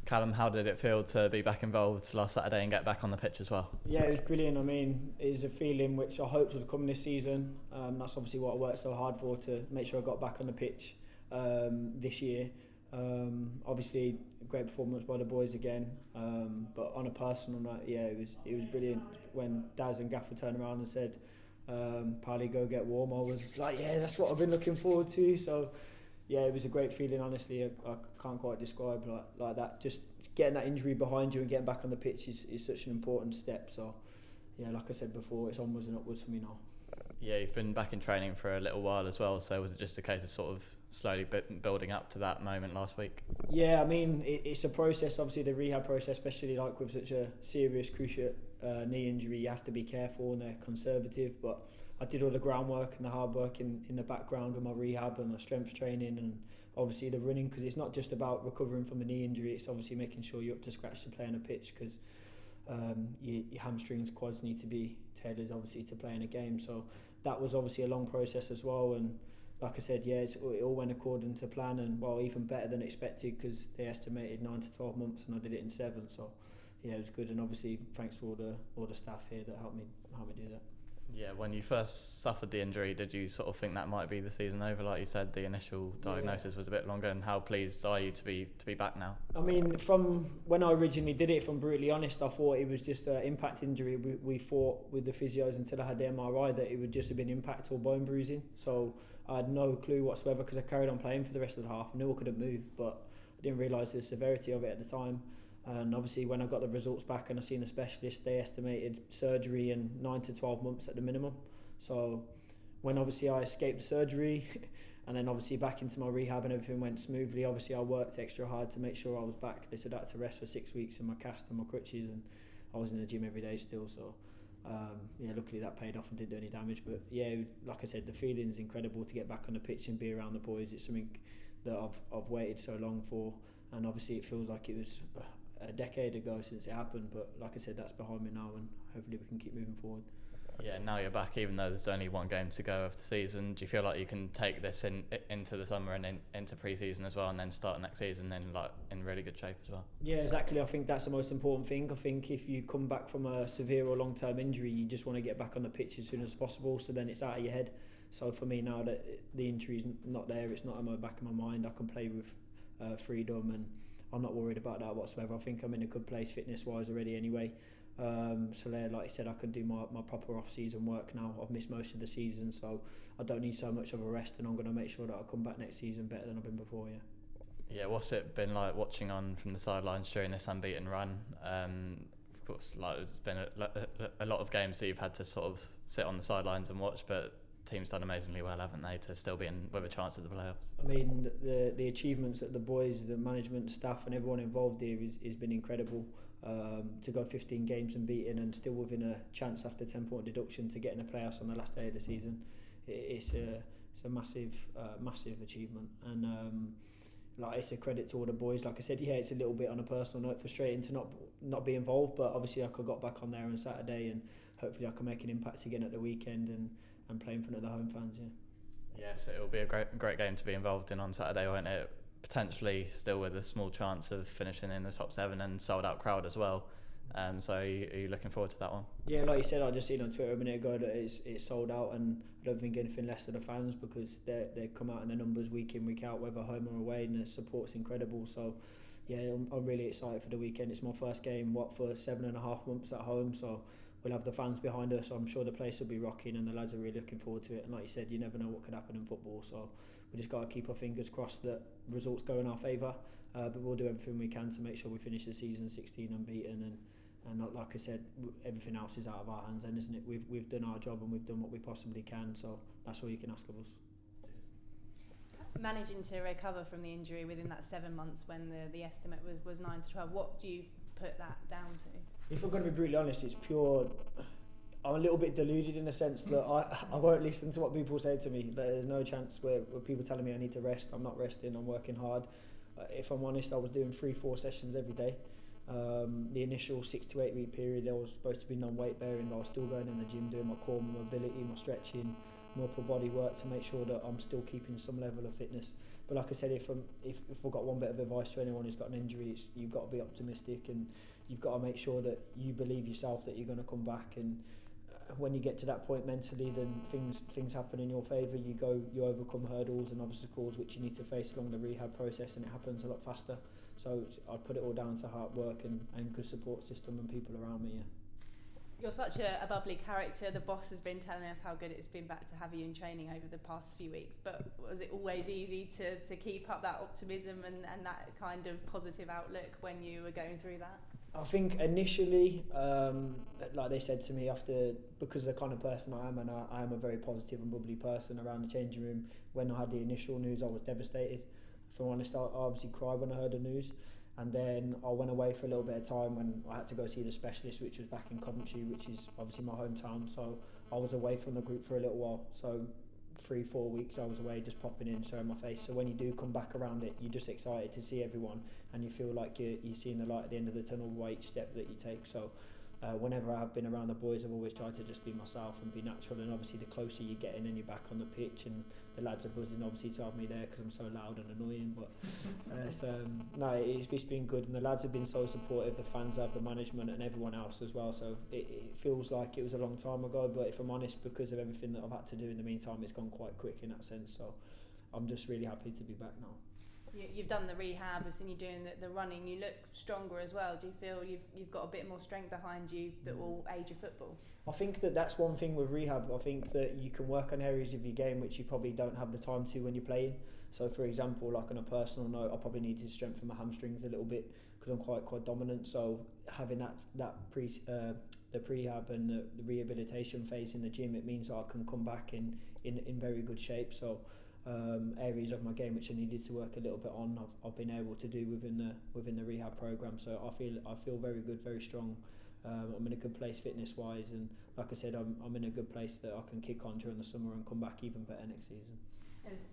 Callum, how did it feel to be back involved last Saturday and get back on the pitch as well? Yeah, it was brilliant. I mean, it was a feeling which I hoped would come this season. That's obviously what I worked so hard for, to make sure I got back on the pitch this year. Obviously, great performance by the boys again. But on a personal note, yeah, it was brilliant when Daz and Gaffer turned around and said, "Paddy, go get warm." I was like, yeah, that's what I've been looking forward to. So yeah, it was a great feeling, honestly. I can't quite describe like that. Just getting that injury behind you and getting back on the pitch is such an important step. So yeah, like I said before, it's onwards and upwards for me now. Yeah, you've been back in training for a little while as well, so was it just a case of sort of slowly building up to that moment last week? Yeah, I mean, it's a process, obviously the rehab process, especially like with such a serious cruciate knee injury, you have to be careful and they're conservative, but I did all the groundwork and the hard work in the background with my rehab and my strength training and obviously the running, because it's not just about recovering from a knee injury, it's obviously making sure you're up to scratch to play on a pitch, because your hamstrings, quads need to be tailored obviously to play in a game. So that was obviously a long process as well, and like I said, yeah, it all went according to plan, and well, even better than expected, because they estimated 9 to 12 months and I did it in 7. So yeah, it was good, and obviously thanks to all the staff here that helped me do that. Yeah, when you first suffered the injury, did you sort of think that might be the season over? Like you said, the initial diagnosis was a bit longer, and how pleased are you to be back now? I mean, from when I originally did it, if I'm brutally honest, I thought it was just an impact injury. We thought with the physios until I had the MRI that it would just have been impact or bone bruising. So I had no clue whatsoever, because I carried on playing for the rest of the half. I knew I couldn't move, but I didn't realise the severity of it at the time. And obviously when I got the results back and I seen a specialist, they estimated surgery and 9 to 12 months at the minimum. So when obviously I escaped the surgery and then obviously back into my rehab and everything went smoothly, obviously I worked extra hard to make sure I was back. They said I had to rest for 6 weeks in my cast and my crutches, and I was in the gym every day still. So yeah, luckily that paid off and didn't do any damage. But yeah, like I said, the feeling is incredible to get back on the pitch and be around the boys. It's something that I've waited so long for, and obviously it feels like it was a decade ago since it happened, but like I said, that's behind me now, and hopefully we can keep moving forward. Yeah, now you're back, even though there's only one game to go of the season. Do you feel like you can take this into the summer and into pre-season as well, and then start next season in really good shape as well? Yeah, exactly. I think that's the most important thing. I think if you come back from a severe or long-term injury, you just want to get back on the pitch as soon as possible, so then it's out of your head. So for me now that the injury's not there, it's not in the back of my mind, I can play with freedom, and I'm not worried about that whatsoever. I think I'm in a good place fitness-wise already anyway. So there, like I said, I can do my proper off-season work now. I've missed most of the season, so I don't need so much of a rest, and I'm going to make sure that I come back next season better than I've been before, yeah. Yeah, what's it been like watching on from the sidelines during this unbeaten run? Of course, like there's been a lot of games that you've had to sort of sit on the sidelines and watch, but team's done amazingly well, haven't they, to still be in with a chance at the playoffs? I mean, the achievements that the boys, the management, staff and everyone involved here has been incredible. To go 15 games unbeaten and still within a chance after 10-point deduction to get in the playoffs on the last day of the season, it's a massive achievement, and like it's a credit to all the boys. Like I said, yeah, it's a little bit on a personal note frustrating to not be involved, but obviously I got back on there on Saturday, and hopefully I can make an impact again at the weekend and play in front of the home fans. Yes, it'll be a great game to be involved in on Saturday, won't it? Potentially still with a small chance of finishing in the top 7 and sold out crowd as well. So are you looking forward to that one? Yeah, like you said, I just seen on Twitter a minute ago that it's sold out, and I don't think anything less to the fans, because they come out in their numbers week in, week out, whether home or away, and the support's incredible. So yeah, I'm really excited for the weekend. It's my first game for 7.5 months at home, so we'll have the fans behind us. I'm sure the place will be rocking, and the lads are really looking forward to it. And like you said, you never know what could happen in football, so we just got to keep our fingers crossed that results go in our favour. But we'll do everything we can to make sure we finish the season 16 unbeaten, and not, like I said, everything else is out of our hands then, isn't it? We've done our job and we've done what we possibly can, so that's all you can ask of us. Managing to recover from the injury within that 7 months when the estimate was 9 to 12, what do you put that down to? If I'm going to be brutally honest, it's pure. I'm a little bit deluded in the sense that I won't listen to what people say to me. There's no chance where people telling me I need to rest. I'm not resting, I'm working hard. If I'm honest, I was doing 3-4 sessions every day. The initial 6 to 8 week period, I was supposed to be non-weight bearing, but I was still going in the gym doing my core, my mobility, my stretching, my upper body work to make sure that I'm still keeping some level of fitness. But like I said, if I've got one bit of advice to anyone who's got an injury, it's you've got to be optimistic and you've got to make sure that you believe yourself that you're going to come back. And when you get to that point mentally, then things happen in your favour. You overcome hurdles and obstacles which you need to face along the rehab process, and it happens a lot faster. So I'd put it all down to hard work and good support system and people around me. Yeah. You're such a bubbly character. The boss has been telling us how good it's been back to have you in training over the past few weeks, but was it always easy to keep up that optimism and that kind of positive outlook when you were going through that? I think initially, like they said to me after, because of the kind of person I am, and I am a very positive and bubbly person around the changing room, when I had the initial news I was devastated. If I'm honest, I obviously cried when I heard the news. And then I went away for a little bit of time when I had to go see the specialist, which was back in Coventry, which is obviously my hometown. So I was away from the group for a little while. So 3-4 weeks I was away, just popping in, showing my face. So when you do come back around it, you're just excited to see everyone, and you feel like you're seeing the light at the end of the tunnel by each step that you take. So whenever I've been around the boys, I've always tried to just be myself and be natural. And obviously the closer you get in and you're back on the pitch, and the lads are buzzing obviously to have me there because I'm so loud and annoying, but no, it's been good, and the lads have been so supportive, the fans have, the management and everyone else as well. So it feels like it was a long time ago, but if I'm honest, because of everything that I've had to do in the meantime, it's gone quite quick in that sense. So I'm just really happy to be back now. You've done the rehab, I've seen you doing the running. You look stronger as well. Do you feel you've got a bit more strength behind you that will aid your football? I think that's one thing with rehab. I think that you can work on areas of your game which you probably don't have the time to when you're playing. So for example, like on a personal note, I probably need to strengthen my hamstrings a little bit because I'm quite dominant. So having the prehab and the rehabilitation phase in the gym, it means I can come back in very good shape. So areas of my game which I needed to work a little bit on, I've been able to do within the rehab program. So I feel very good, very strong. I'm in a good place fitness wise, and like I said, I'm in a good place that I can kick on during the summer and come back even better next season.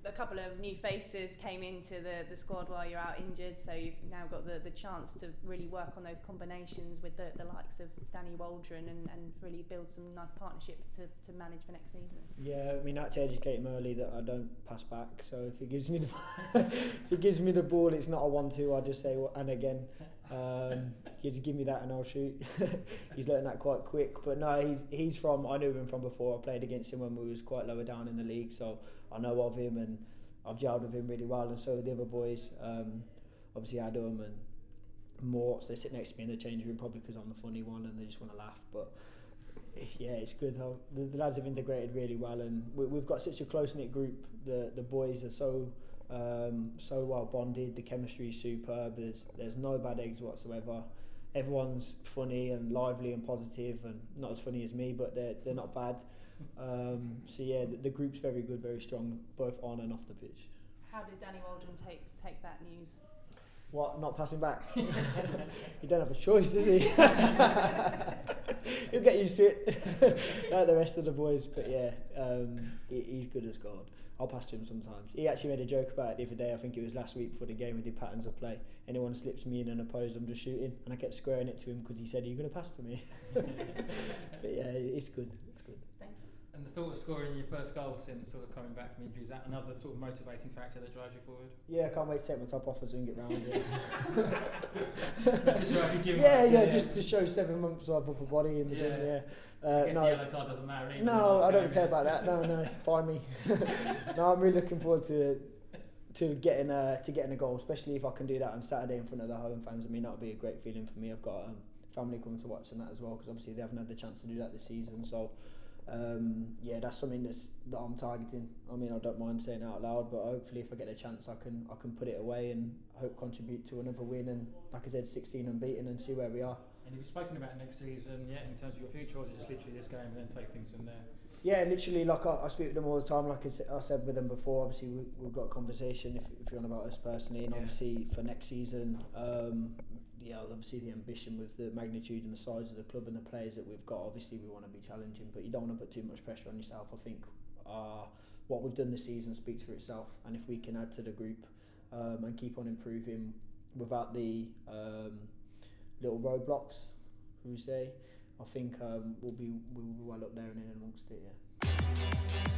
A couple of new faces came into the squad while you're out injured, so you've now got the chance to really work on those combinations with the likes of Danny Waldron and really build some nice partnerships to manage for next season. Yeah, I mean, I had to educate him early that I don't pass back, so if he gives me the ball, it's not a 1-2, I just say and again. You just give me that and I'll shoot. He's learned that quite quick, but no, I knew him from before. I played against him when we was quite lower down in the league, so I know of him and I've gelled with him really well, and so the other boys, obviously Adam and Morts, they sit next to me in the changing room probably because I'm the funny one and they just want to laugh, but yeah, it's good. The lads have integrated really well, and we've got such a close-knit group. The boys are so well bonded, the chemistry is superb, there's no bad eggs whatsoever. Everyone's funny and lively and positive, and not as funny as me, but they're not bad. So yeah, the group's very good, very strong, both on and off the pitch. How did Danny Waldron take that news? What, not passing back? You don't have a choice, does he? He'll get used to it, like the rest of the boys. But yeah, he's good as gold. I'll pass to him sometimes. He actually made a joke about it the other day. I think it was last week before the game. We did patterns of play. Anyone slips me in an opposed, I'm just shooting, and I kept squaring it to him because he said, "Are you going to pass to me?" But yeah, it's good. It's good. Thank you. And the thought of scoring your first goal since sort of coming back from injury, is that another sort of motivating factor that drives you forward? Yeah, I can't wait to take my top off and swing it round. Yeah. Just to show 7 months of upper body in the gym. Yeah. I guess the yellow card doesn't matter either. No, I don't care about that. No, find me. No, I'm really looking forward to getting a goal, especially if I can do that on Saturday in front of the home fans. I mean, that'll be a great feeling for me. I've got family coming to watch and that as well, because obviously they haven't had the chance to do that this season. So yeah, that's something that I'm targeting. I mean, I don't mind saying it out loud, but hopefully if I get a chance, I can put it away and hope contribute to another win, and like I said, 16 unbeaten, and see where we are. And have you spoken about next season yet in terms of your future, or is it just literally this game and then take things from there? Yeah, literally, like I speak with them all the time. Like I said with them before, obviously we've got a conversation if you're on about us personally, and obviously for next season, yeah, obviously the ambition with the magnitude and the size of the club and the players that we've got, obviously we want to be challenging, but you don't want to put too much pressure on yourself. I think what we've done this season speaks for itself, and if we can add to the group and keep on improving without the little roadblocks, we say, I think we'll be well up there and in amongst it. Yeah.